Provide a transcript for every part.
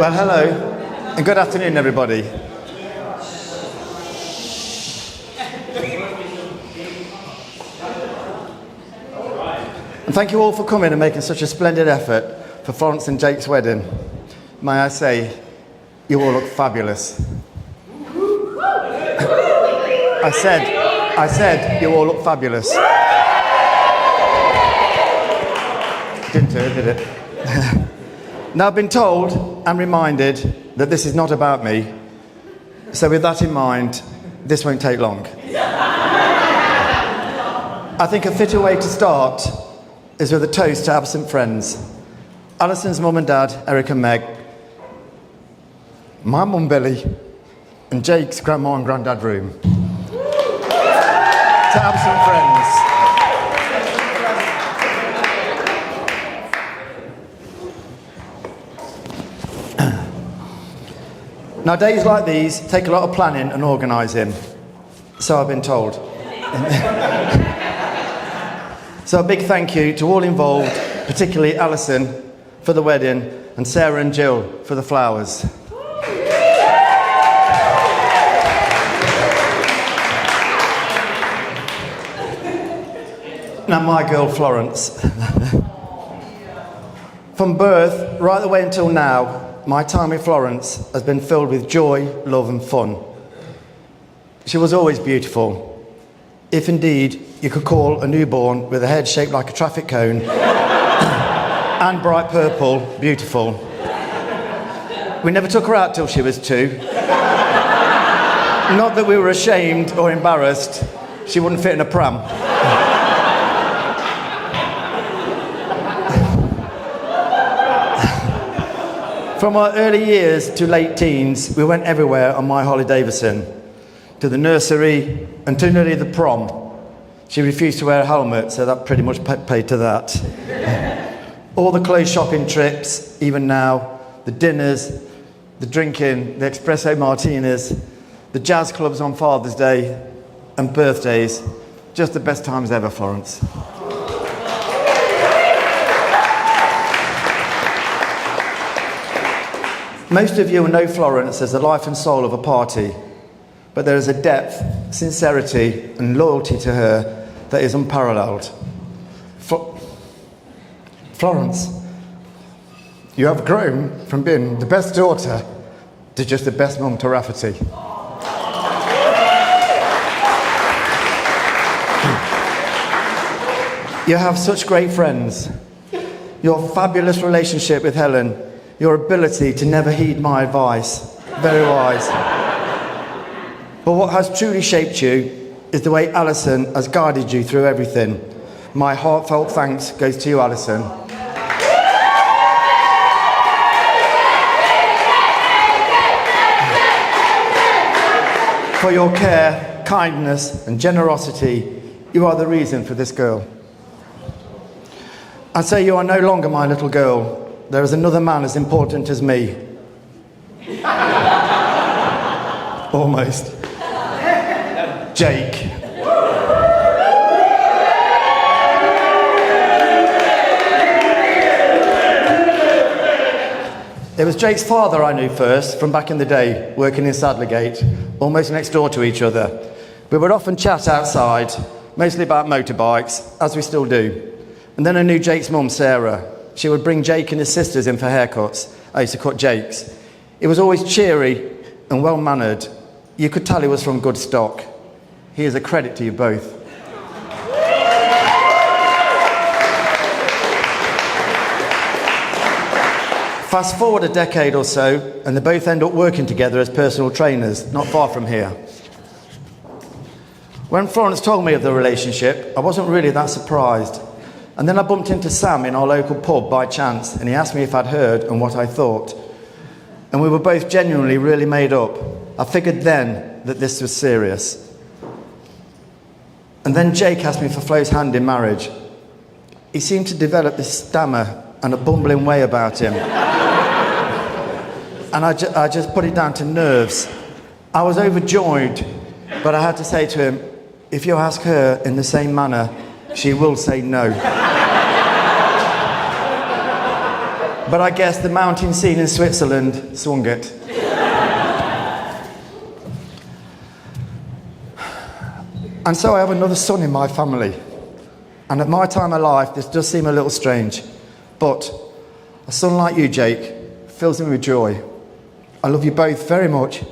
Well, hello, and good afternoon, everybody. And thank you all for coming and making such a splendid effort for Florence and Jake's wedding. May I say, you all look fabulous. I said, you all look fabulous. Didn't it, did it? Now, I've been told and reminded that this is not about me. So with that in mind, this won't take long. I think a fitter way to start is with a toast to absent friends. Alison's mum and dad, Eric and Meg, my mum Billy, and Jake's grandma and granddad room. To absent friends. Now, days like these take a lot of planning and organising, so I've been told. So a big thank you to all involved, particularly Alison for the wedding and Sarah and Jill for the flowers. Now my girl Florence. From birth right the way until now, my time with Florence has been filled with joy, love and fun. She was always beautiful, if indeed you could call a newborn with a head shaped like a traffic cone and bright purple beautiful. We never took her out till she was 2. Not that we were ashamed or embarrassed, she wouldn't fit in a pram. From our early years to late teens, we went everywhere on my Harley Davidson, to the nursery and to nearly the prom. She refused to wear a helmet, so that pretty much paid to that. All the clothes shopping trips, even now, the dinners, the drinking, the espresso martinis, the jazz clubs on Father's Day and birthdays, just the best times ever, Florence. Most of you will know Florence as the life and soul of a party, but there is a depth, sincerity and loyalty to her that is unparalleled. Florence, you have grown from being the best daughter to just the best mum to Rafferty. You have such great friends. Your fabulous relationship with Helen, your ability to never heed my advice, very wise. But what has truly shaped you is the way Alison has guided you through everything. My heartfelt thanks goes to you, Alison. For your care, kindness and generosity, you are the reason for this girl. I say you are no longer my little girl. There is another man as important as me. Almost. Jake. It was Jake's father I knew first, from back in the day, working in Sadlergate, almost next door to each other. We would often chat outside, mostly about motorbikes, as we still do. And then I knew Jake's mum, Sarah. She would bring Jake and his sisters in for haircuts. I used to cut Jake's. He was always cheery and well-mannered. You could tell he was from good stock. He is a credit to you both. Fast forward a decade or so, and they both end up working together as personal trainers, not far from here. When Florence told me of the relationship, I wasn't really that surprised. And then I bumped into Sam in our local pub by chance, and he asked me if I'd heard and what I thought. And we were both genuinely really made up. I figured then that this was serious. And then Jake asked me for Flo's hand in marriage. He seemed to develop this stammer and a bumbling way about him. And I just put it down to nerves. I was overjoyed, but I had to say to him, if you ask her in the same manner, she will say no. But I guess the mountain scene in Switzerland swung it. And so I have another son in my family. And at my time of life, this does seem a little strange. But a son like you, Jake, fills me with joy. I love you both very much,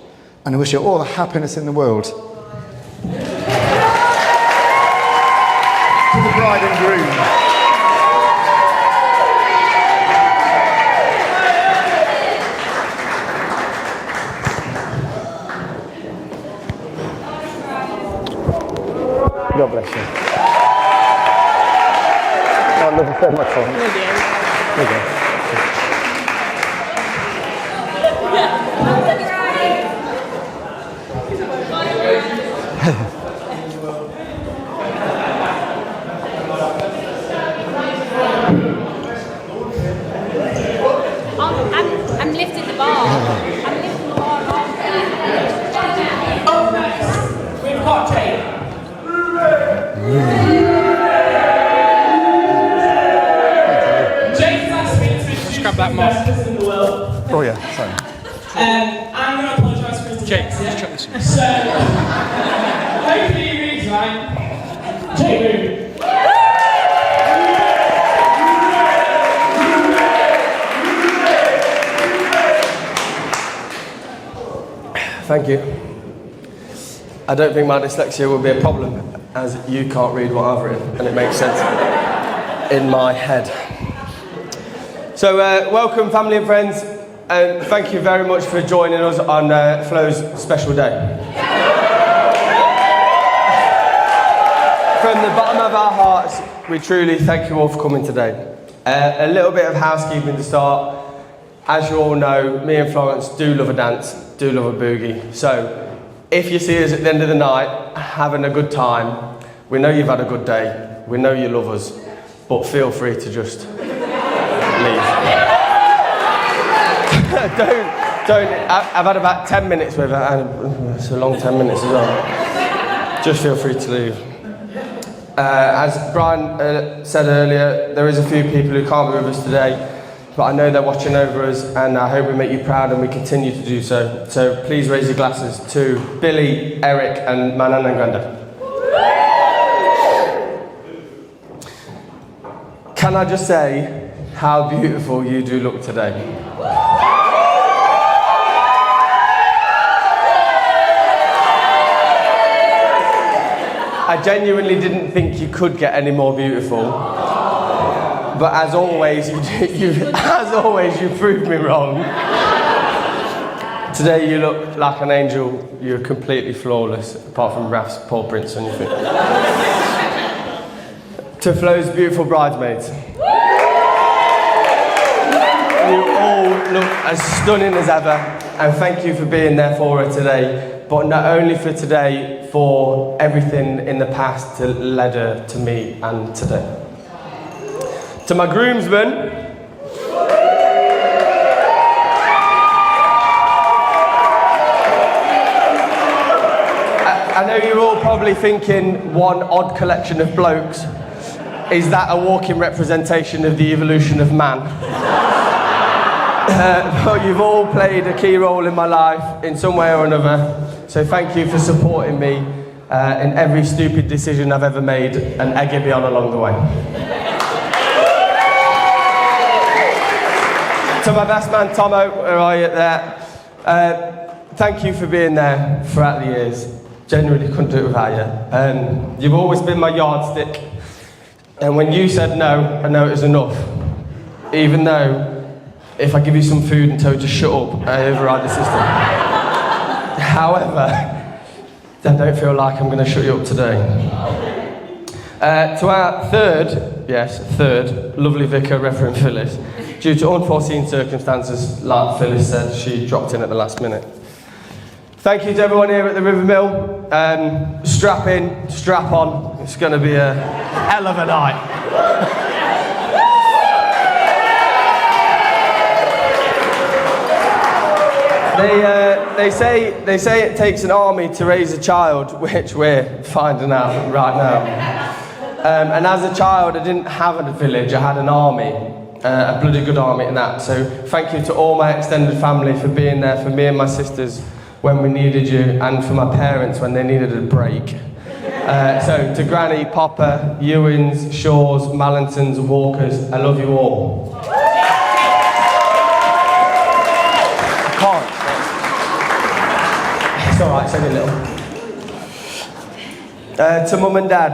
and I wish you all the happiness in the world. To the bride and groom. God bless you. I love you so much for him. Thank you. I'm lifting the bar. I'm lifting the bar off. We've got Jake. Jake's asked me to introduce the best person in the world. Oh yeah, sorry. I'm going to apologise for his Jake, just check this one. So, hopefully he reads right. Jake, move. Thank you. I don't think my dyslexia will be a problem, as you can't read what I've written, and it makes sense in my head. So, welcome, family and friends, and thank you very much for joining us on Flo's special day. From the bottom of our hearts, we truly thank you all for coming today. A little bit of housekeeping to start. As you all know, me and Florence do love a dance, do love a boogie. So, if you see us at the end of the night having a good time, we know you've had a good day, we know you love us, but feel free to just leave. don't. I've had about 10 minutes with her, and it's a long 10 minutes as well. Just feel free to leave. As Brian said earlier, there is a few people who can't be with us today, but I know they're watching over us, and I hope we make you proud and we continue to do so. So please raise your glasses to Billy, Eric and Manan and Granda. Can I just say how beautiful you do look today? I genuinely didn't think you could get any more beautiful. But as always, you proved me wrong. Today you look like an angel. You're completely flawless, apart from Raf's paw prints on your feet. To Flo's beautiful bridesmaids. You all look as stunning as ever, and thank you for being there for her today. But not only for today, for everything in the past that led her to me and today. To my groomsmen, I know you're all probably thinking one odd collection of blokes. Is that a walking representation of the evolution of man? But you've all played a key role in my life in some way or another. So thank you for supporting me in every stupid decision I've ever made and egging me on along the way. To my best man Tomo, where are you there? Thank you for being there throughout the years. Genuinely couldn't do it without you. You've always been my yardstick. And when you said no, I know it was enough. Even though, if I give you some food and tell you to shut up, I override the system. However, I don't feel like I'm going to shut you up today. To our third, lovely vicar, Reverend Phyllis. Due to unforeseen circumstances, like Phyllis said, she dropped in at the last minute. Thank you to everyone here at the River Mill. Strap in, strap on. It's going to be a hell of a night. They say it takes an army to raise a child, which we're finding out right now. And as a child, I didn't have a village, I had an army. a bloody good army in that. So thank you to all my extended family for being there for me and my sisters when we needed you, and for my parents when they needed a break. So to Granny, Papa, Ewins, Shaws, Mallintons, Walkers, I love you all. I can't. It's alright, it's only little. To Mum and Dad,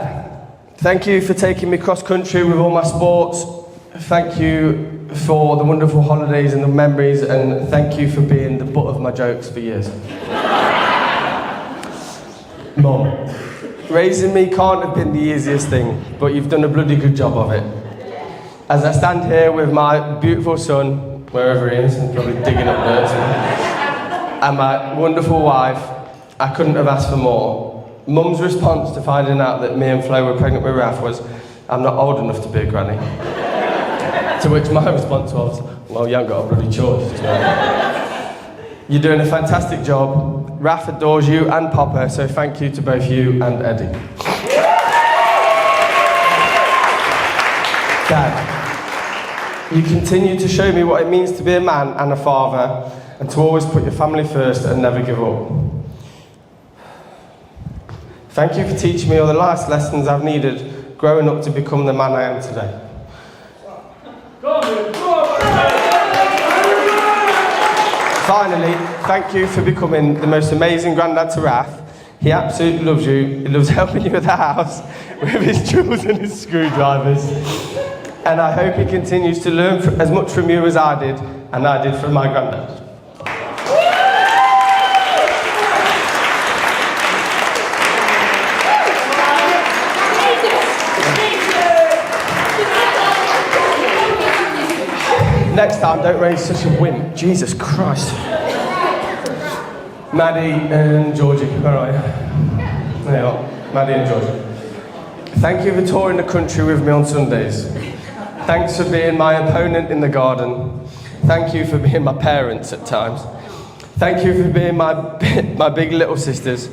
thank you for taking me cross country with all my sports. Thank you for the wonderful holidays and the memories, and thank you for being the butt of my jokes for years. Mum, raising me can't have been the easiest thing, but you've done a bloody good job of it. As I stand here with my beautiful son, wherever he is, probably digging up dirt, and my wonderful wife, I couldn't have asked for more. Mum's response to finding out that me and Flo were pregnant with Raf was, "I'm not old enough to be a granny." To which my response was, "Well, you haven't got a bloody choice." You're doing a fantastic job. Raf adores you and Papa, so thank you to both you and Eddie. Dad, you continue to show me what it means to be a man and a father, and to always put your family first and never give up. Thank you for teaching me all the life lessons I've needed growing up to become the man I am today. Finally, thank you for becoming the most amazing granddad to Raf. He absolutely loves you. He loves helping you at the house with his tools and his screwdrivers. And I hope he continues to learn as much from you as I did, and I did from my granddad. Next time, don't raise such a wimp. Jesus Christ. Maddie and Georgie, where are you? There you are, Maddie and Georgie. Thank you for touring the country with me on Sundays. Thanks for being my opponent in the garden. Thank you for being my parents at times. Thank you for being my big little sisters,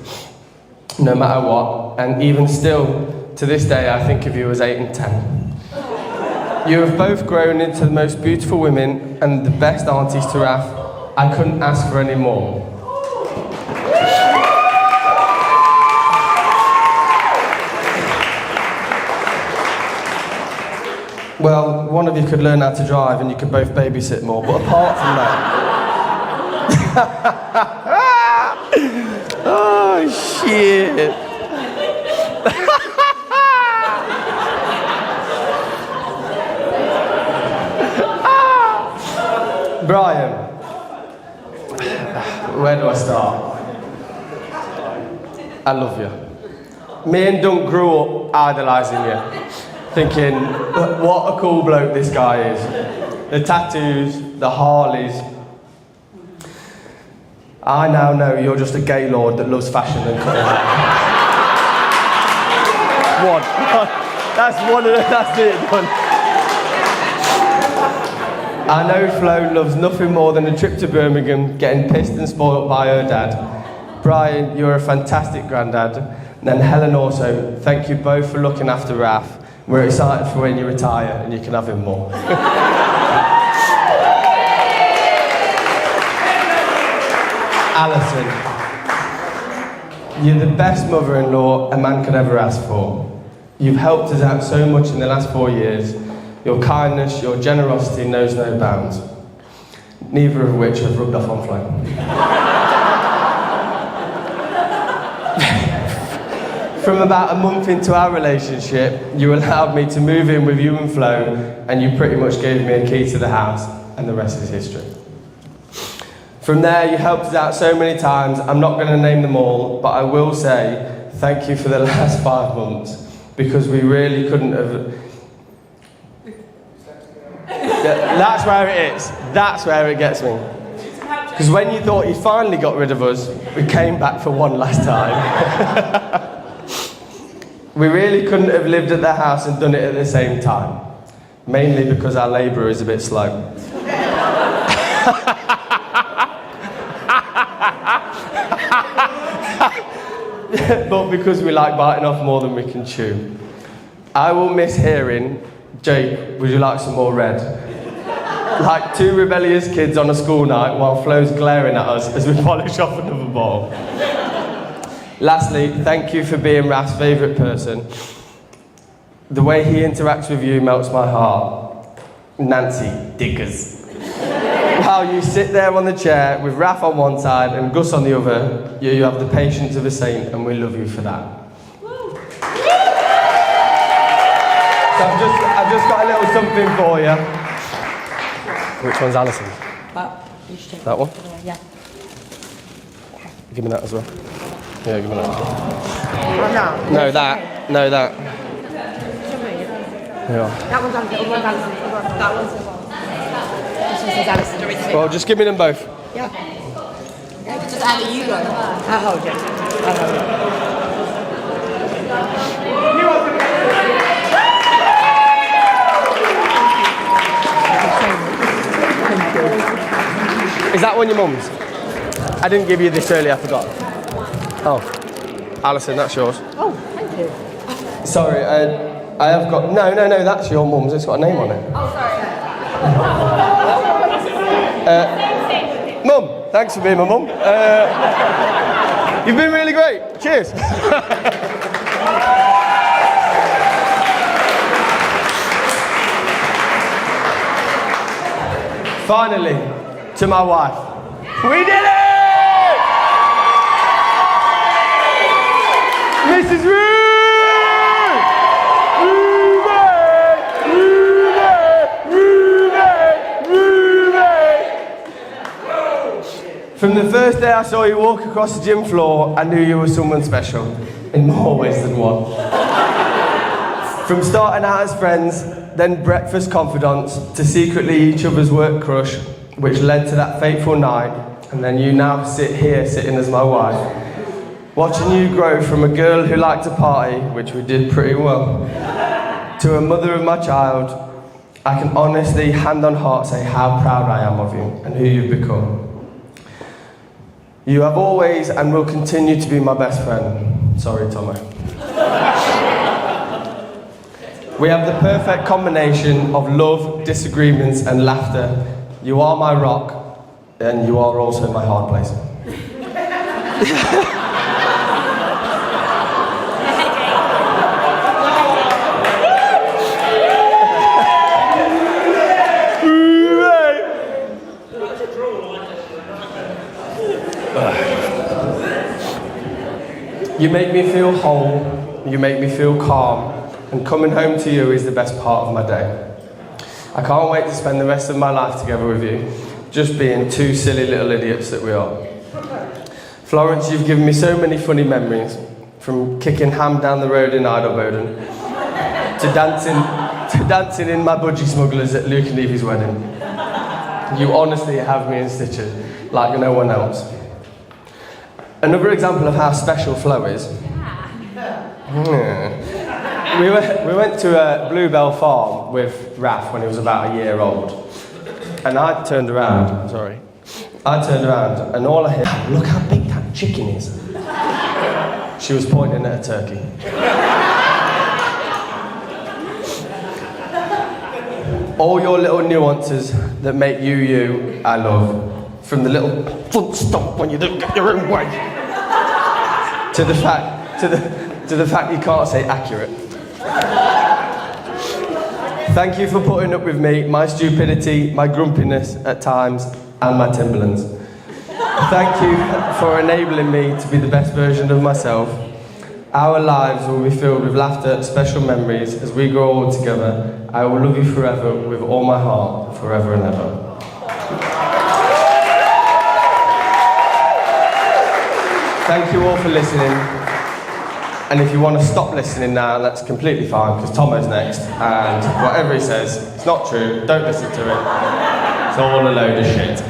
no matter what. And even still, to this day, I think of you as 8 and 10. You have both grown into the most beautiful women and the best aunties to Raf. I couldn't ask for any more. Well, one of you could learn how to drive and you could both babysit more, but apart from that... Oh, shit. Brian, where do I start? I love you. Me and Dunk grew up idolising you, thinking, what a cool bloke this guy is. The tattoos, the Harleys. I now know you're just a gay lord that loves fashion and cutting hair. That's it, done. I know Flo loves nothing more than a trip to Birmingham, getting pissed and spoilt by her dad. Brian, you're a fantastic granddad. And then Helen also, thank you both for looking after Raf. We're excited for when you retire and you can have him more. Alison, you're the best mother-in-law a man could ever ask for. You've helped us out so much in the last 4 years. Your kindness, your generosity knows no bounds. Neither of which have rubbed off on Flo. From about a month into our relationship, you allowed me to move in with you and Flo, and you pretty much gave me a key to the house, and the rest is history. From there, you helped us out so many times. I'm not going to name them all, but I will say thank you for the last 5 months, because we really couldn't have... That's where it is. That's where it gets me. Because when you thought you finally got rid of us, we came back for one last time. We really couldn't have lived at the house and done it at the same time. Mainly because our labour is a bit slow. But because we like biting off more than we can chew. I will miss hearing, Jake, would you like some more red? like two rebellious kids on a school night while Flo's glaring at us as we polish off another ball. Lastly, thank you for being Raf's favourite person. The way he interacts with you melts my heart. Nancy Diggers. While you sit there on the chair with Raf on one side and Gus on the other, you have the patience of a saint, and we love you for that. So I've just got a little something for you. Which one's Alison's? That one? Yeah. Give me that as well. Yeah, give me that as well. No, that. No, that. Yeah. That one's Alison. That one's Alison. That one's This one's Alison. Well, just give me them both. Yeah. Just either you go. I'll hold it. I'll hold it. Is that one your mum's? I didn't give you this earlier, I forgot. Oh, Alison, that's yours. Oh, thank you. Sorry, I have got... No, that's your mum's. It's got a name on it. Oh, sorry. Mum, thanks for being my mum. You've been really great. Cheers. Finally, to my wife. We did it! Mrs. Ruth! From the first day I saw you walk across the gym floor, I knew you were someone special, in more ways than one. From starting out as friends, then breakfast confidants, to secretly each other's work crush, which led to that fateful night, and then you now sit here sitting as my wife. Watching you grow from a girl who liked to party, which we did pretty well, to a mother of my child, I can honestly, hand on heart, say how proud I am of you and who you've become. You have always and will continue to be my best friend. Sorry, Tomo. We have the perfect combination of love, disagreements, and laughter. You are my rock, and you are also my hard place. You make me feel whole, you make me feel calm, and coming home to you is the best part of my day. I can't wait to spend the rest of my life together with you, just being two silly little idiots that we are. Florence, you've given me so many funny memories, from kicking ham down the road in Idleboden, to dancing in my budgie smugglers at Luke and Evie's wedding. You honestly have me in stitches, like no one else. Another example of how special Flo is. We went to Bluebell Farm with Raf when he was about a year old. And I turned around, and all I heard, oh, look how big that chicken is. She was pointing at a turkey. All your little nuances that make you you, I love. From the little front stomp when you don't get your own way, to the fact you can't say accurate. Thank you for putting up with me, my stupidity, my grumpiness at times, and my Timberlands. Thank you for enabling me to be the best version of myself. Our lives will be filled with laughter, special memories as we grow old together. I will love you forever with all my heart, forever and ever. Thank you all for listening. And if you want to stop listening now, that's completely fine, because Tomo's next. And whatever he says, it's not true. Don't listen to it. It's all a load of shit.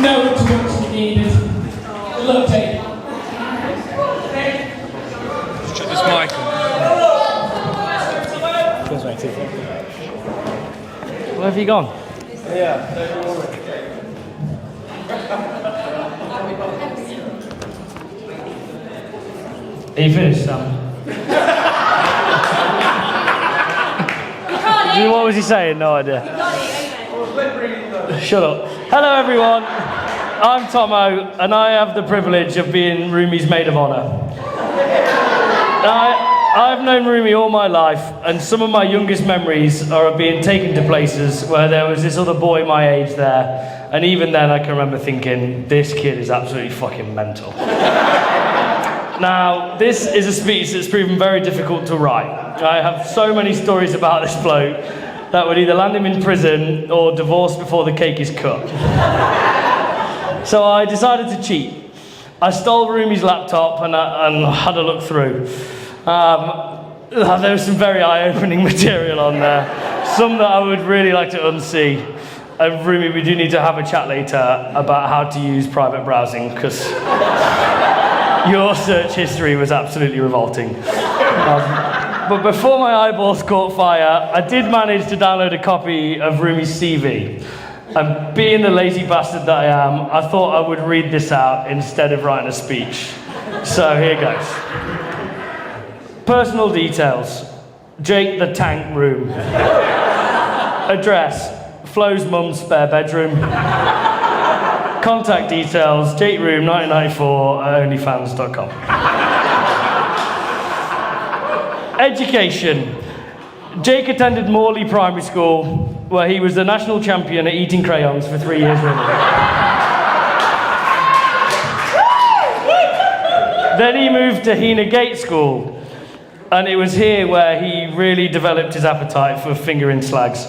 No introduction needed. Look, take. Shut this mic on. Where have you gone? Yeah. Are you finished, Sam? What was he saying? No idea. Shut up. Hello, everyone. I'm Tomo, and I have the privilege of being Rumi's maid of honour. I've known Rumi all my life, and some of my youngest memories are of being taken to places where there was this other boy my age there, and even then I can remember thinking, this kid is absolutely fucking mental. Now, this is a speech that's proven very difficult to write. I have so many stories about this bloke that would either land him in prison or divorced before the cake is cut. So I decided to cheat. I stole Rumi's laptop and had a look through. There was some very eye-opening material on there, some that I would really like to unsee. And Rumi, we do need to have a chat later about how to use private browsing, because your search history was absolutely revolting. But before my eyeballs caught fire, I did manage to download a copy of Rumi's CV. And being the lazy bastard that I am, I thought I would read this out instead of writing a speech. So here goes. Personal details. Jake the Tank Room. Address. Flo's mum's spare bedroom. Contact details. Jake Room 1994 at onlyfans.com. Education. Jake attended Morley Primary School, where he was the national champion at eating crayons for 3 years running. Then he moved to Hena Gate School, and it was here where he really developed his appetite for fingering slags.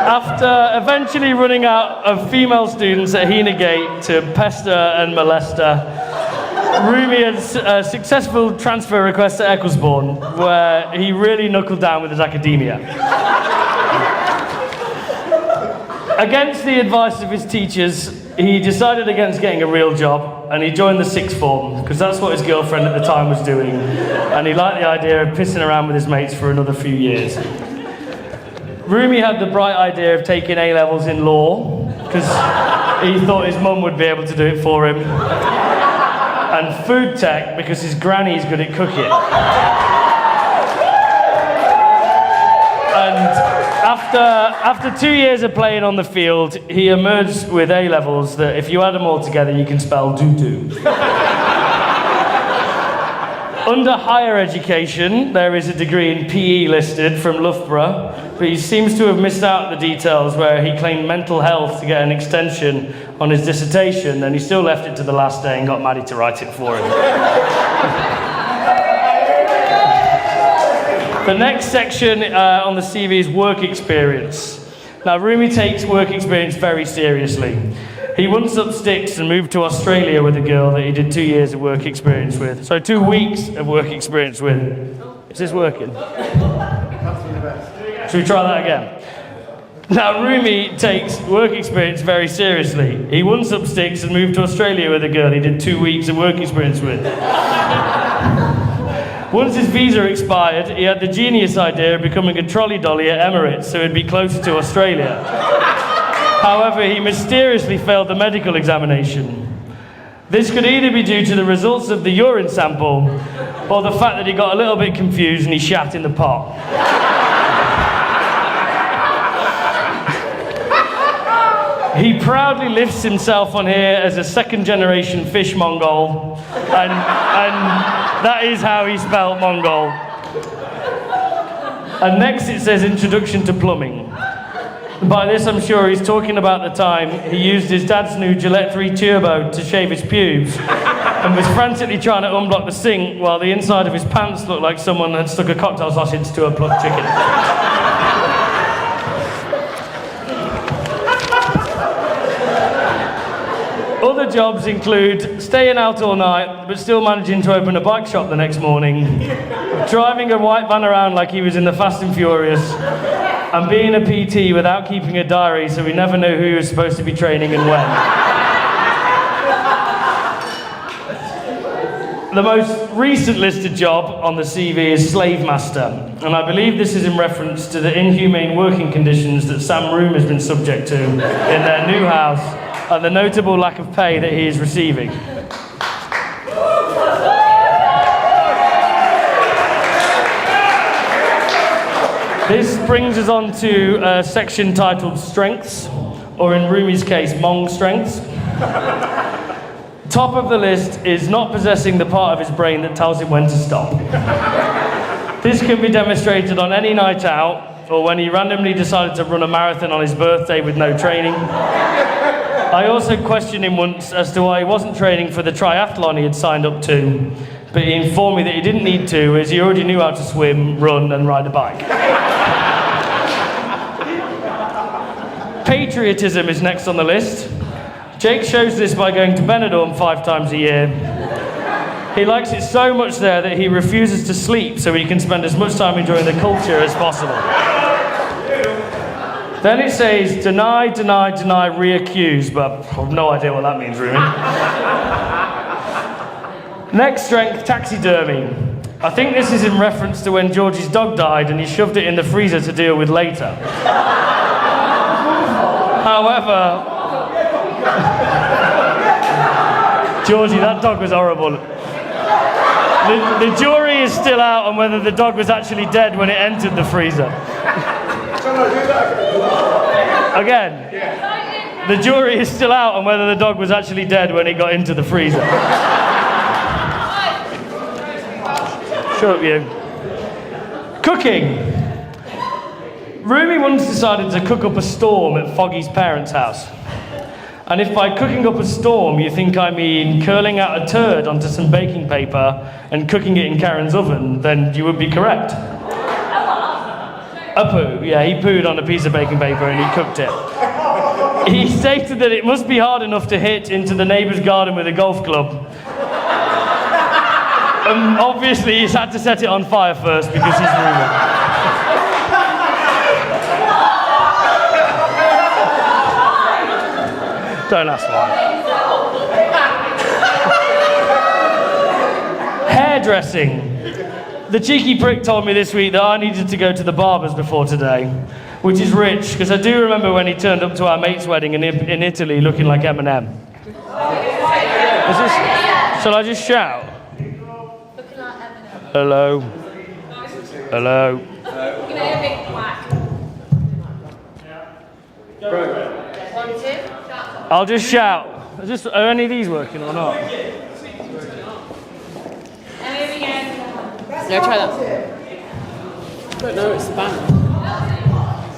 After eventually running out of female students at Hena Gate to pester and molester, Rumi had a successful transfer request to Ecclesbourne, where he really knuckled down with his academia. Against the advice of his teachers, he decided against getting a real job, and he joined the sixth form, because that's what his girlfriend at the time was doing, and he liked the idea of pissing around with his mates for another few years. Rumi had the bright idea of taking A-levels in law, because he thought his mum would be able to do it for him. And food tech, because his granny's good at cooking. And after 2 years of playing on the field, he emerged with A-levels that if you add them all together, you can spell doo-doo. Under higher education, there is a degree in PE listed from Loughborough, but he seems to have missed out the details where he claimed mental health to get an extension on his dissertation, and he still left it to the last day and got Maddie to write it for him. The next section on the CV is work experience. Now, Rumi takes work experience very seriously. He once up sticks and moved to Australia with a girl that he did 2 years of work experience with. So 2 weeks of work experience with. Is this working? Should we try that again? Now, Rumi takes work experience very seriously. He once up sticks and moved to Australia with a girl he did 2 weeks of work experience with. Once his visa expired, he had the genius idea of becoming a trolley dolly at Emirates so he'd be closer to Australia. However, he mysteriously failed the medical examination. This could either be due to the results of the urine sample or the fact that he got a little bit confused and he shat in the pot. He proudly lifts himself on here as a second-generation fish Mongol, and that is how he spelled Mongol. And next it says Introduction to Plumbing. By this I'm sure he's talking about the time he used his dad's new Gillette 3 Turbo to shave his pubes and was frantically trying to unblock the sink while the inside of his pants looked like someone had stuck a cocktail sausage to a plucked chicken. Other jobs include staying out all night but still managing to open a bike shop the next morning, driving a white van around like he was in the Fast and Furious, and being a PT without keeping a diary so we never know who he was supposed to be training and when. The most recent listed job on the CV is slave master, and I believe this is in reference to the inhumane working conditions that Sam Room has been subject to in their new house and the notable lack of pay that he is receiving. This brings us on to a section titled Strengths, or in Rumi's case, Mong Strengths. Top of the list is not possessing the part of his brain that tells him when to stop. This can be demonstrated on any night out, or when he randomly decided to run a marathon on his birthday with no training. I also questioned him once as to why he wasn't training for the triathlon he had signed up to, but he informed me that he didn't need to, as he already knew how to swim, run, and ride a bike. Patriotism is next on the list. Jake shows this by going to Benidorm 5 times a year. He likes it so much there that he refuses to sleep so he can spend as much time enjoying the culture as possible. Then it says, deny, deny, deny, re-accuse, but I have no idea what that means, really. Next strength, taxidermy. I think this is in reference to when Georgie's dog died and he shoved it in the freezer to deal with later. However, Georgie, that dog was horrible. The jury is still out on whether the dog was actually dead when it entered the freezer. Again, the jury is still out on whether the dog was actually dead when it got into the freezer. Shut up, you. Cooking. Rumi once decided to cook up a storm at Foggy's parents' house. And if by cooking up a storm you think I mean curling out a turd onto some baking paper and cooking it in Karen's oven, then you would be correct. A poo, yeah, he pooed on a piece of baking paper and he cooked it. He stated that it must be hard enough to hit into the neighbour's garden with a golf club. Obviously he's had to set it on fire first because he's Rumi. Don't ask why. Hairdressing. The cheeky prick told me this week that I needed to go to the barbers before today, which is rich, because I do remember when he turned up to our mate's wedding in Italy looking like Eminem. Shall I just shout? Hello. Hello. I'll just shout. Are any of these working or not? No, try that. No, it's the band.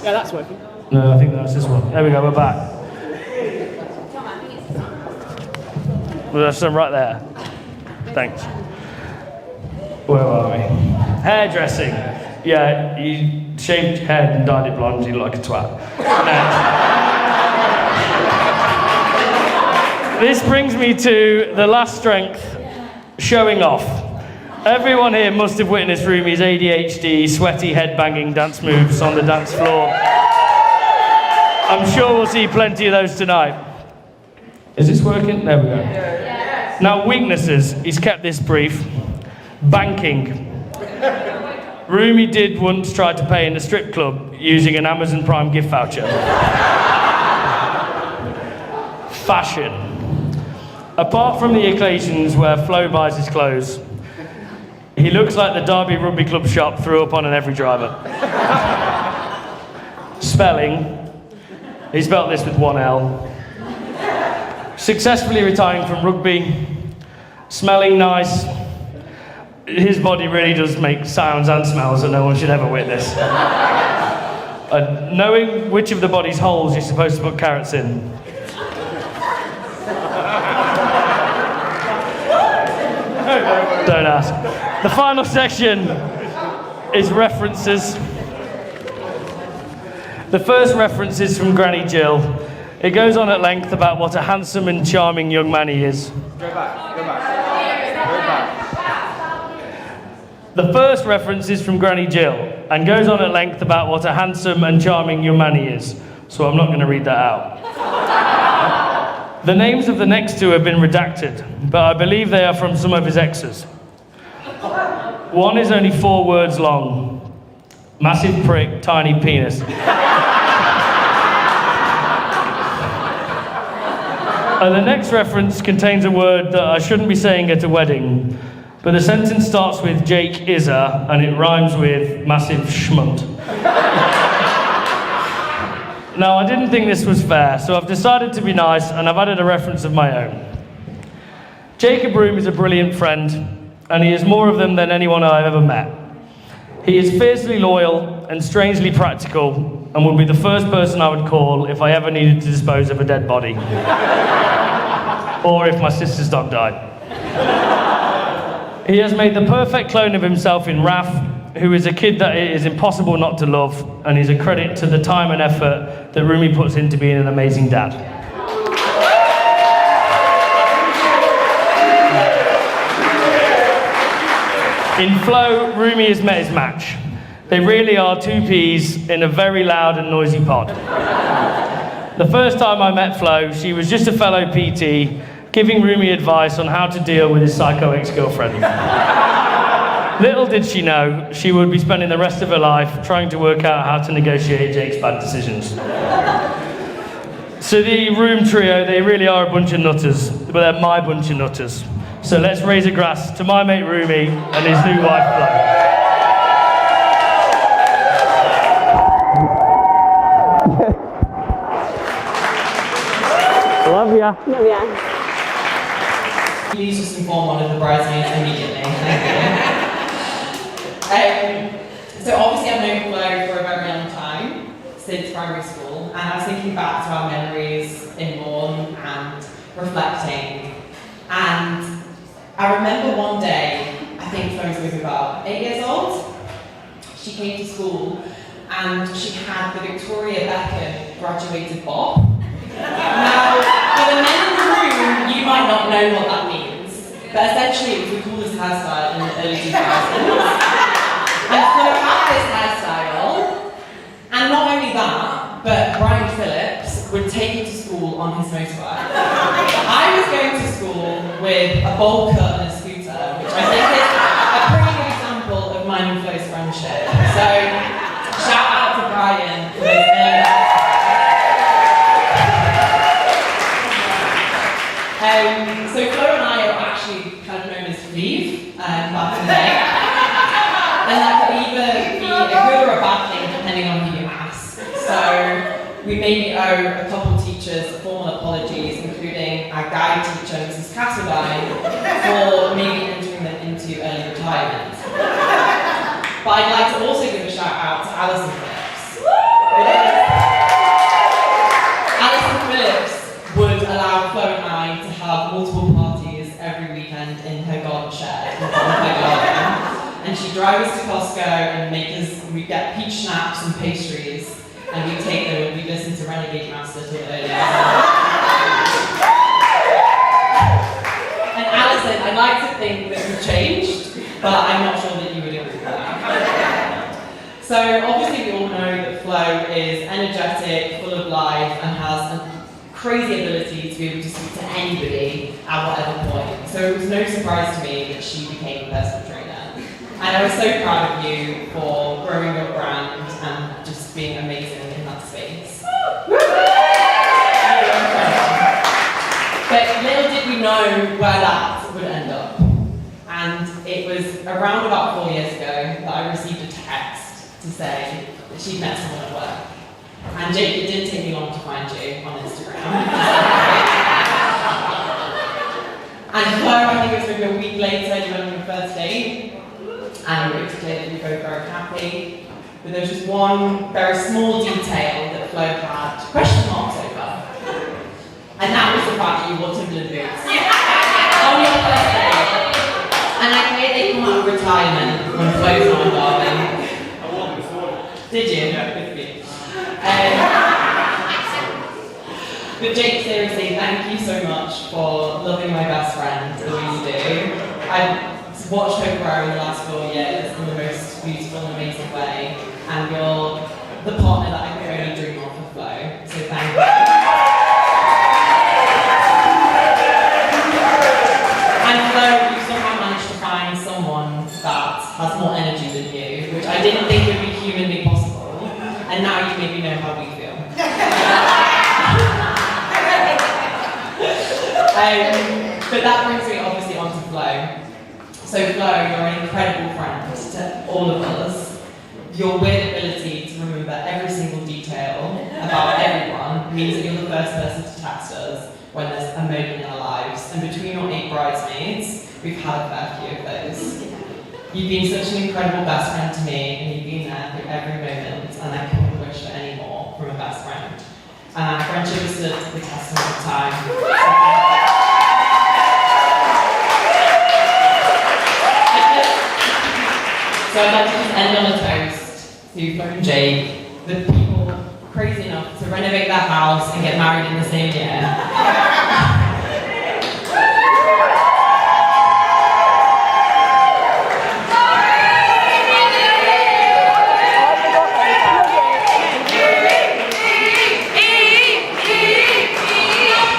Yeah, that's working. No, I think that's this one. There we go, we're back. Well, there's some right there. Thanks. Where are we? Hairdressing. Yeah, you shaved your head and dyed it blonde, you look like a twat. This brings me to the last strength, showing off. Everyone here must have witnessed Rumi's ADHD, sweaty head-banging dance moves on the dance floor. I'm sure we'll see plenty of those tonight. Is this working? There we go. Now, weaknesses. He's kept this brief. Banking. Rumi did once try to pay in a strip club using an Amazon Prime gift voucher. Fashion. Apart from the occasions where Flo buys his clothes, he looks like the Derby Rugby Club shop threw up on an every driver. Spelling. He spelt this with one L. Successfully retiring from rugby. Smelling nice. His body really does make sounds and smells that no one should ever witness. Knowing which of the body's holes you're supposed to put carrots in. Don't ask. The final section is references. The first reference is from Granny Jill. It goes on at length about what a handsome and charming young man he is. Go back. The first reference is from Granny Jill and goes on at length about what a handsome and charming young man he is. So I'm not going to read that out. The names of the next two have been redacted, but I believe they are from some of his exes. One is only 4 words long. Massive prick, tiny penis. The next reference contains a word that I shouldn't be saying at a wedding, but the sentence starts with Jake Izza, and it rhymes with massive schmunt. Now, I didn't think this was fair, so I've decided to be nice, and I've added a reference of my own. Jacob Room is a brilliant friend, and he has more of them than anyone I've ever met. He is fiercely loyal and strangely practical, and would be the first person I would call if I ever needed to dispose of a dead body. Or if my sister's dog died. He has made the perfect clone of himself in Raph, who is a kid that it is impossible not to love, and is a credit to the time and effort that Rumi puts into being an amazing dad. In Flow, Rumi has met his match. They really are 2 peas in a very loud and noisy pod. The first time I met Flo, she was just a fellow PT, giving Rumi advice on how to deal with his psycho ex-girlfriend. Little did she know, she would be spending the rest of her life trying to work out how to negotiate Jake's bad decisions. So the Room trio, they really are a bunch of nutters, but they're my bunch of nutters. So let's raise a glass to my mate Rumi and his new wife Flo. Love ya. Love ya. Please just inform one of the bridesmaids immediately. Thank you. So obviously I've known Flo for a very long time, since primary school, and I was thinking back to our memories in Vaughan and reflecting. And I remember one day, I think Flo was maybe about 8 years old. She came to school and she had the Victoria Beckham graduated bob. Now, for the men in the room, you might not know what that means, but essentially it was the coolest hairstyle in the early 2000s. And Flo had this hairstyle, and not only that, but Brian Phillips would take her to school on his motorbike. I was going to school with a bowl cut and a scooter, which I think is a pretty good example of mine and Flo's friendship. So, shout out to Brian for his so Flo and I are actually kind of known as Fleeve back in the day. And that could either be a good or a bad thing depending on who you ask. So we maybe owe a couple teachers formal apologies, including our guide teacher, Mrs. Castledine, for maybe entering them into early retirement. But I'd like to also give a shout out to Alison Phillips. Alison Phillips would allow Flo and I to have multiple parties every weekend in her garden shed, in front of her garden. And she'd drive us to Costco and we'd get peach schnapps and pastries, and we'd take them and we'd listen to Renegade Master till early hours. And Alison, I'd like to think that we've changed, but I'm not sure that you would agree with that. So obviously we all know that Flo is energetic, full of life, and has a crazy ability to be able to speak to anybody at whatever point. So it was no surprise to me that she became a personal trainer. And I was so proud of you for growing your brand and just being amazing in that space. But little did we know where that would end up. And it was around about 4 years ago that I received a text to say that she'd met someone at work. And Jake, it didn't take me long to find you on Instagram. And Flo, I think it was maybe a week later, you went on your first date. And it was clear that we were both very happy. But there was just one very small detail that Flo had question marks over. And that was the fact that you wore Timberland boots. On your first date. And I hear they come out of retirement when Flo's not involving. I won before. Did you? Yeah, good for you. But Jake, seriously, thank you so much for loving my best friend the way you do. I've watched her grow in the last 4 years in the most beautiful and amazing way, and you're the partner that I could only dream of for Flo. So thank you. I didn't think would be humanly possible, and now you maybe know how we feel. But that brings me obviously onto Flo. So Flo, you're an incredible friend to all of us. Your weird ability to remember every single detail about everyone means that you're the first person to text us when there's a moment in our lives. And between your 8 bridesmaids, we've had a fair few of those. You've been such an incredible best friend to me, and you've been there through every moment, and I couldn't wish for any more from a best friend. And our friendship has stood the test of time. So I'd like to just end on a toast to Flo and Jake, the people crazy enough to renovate their house and get married in the same year.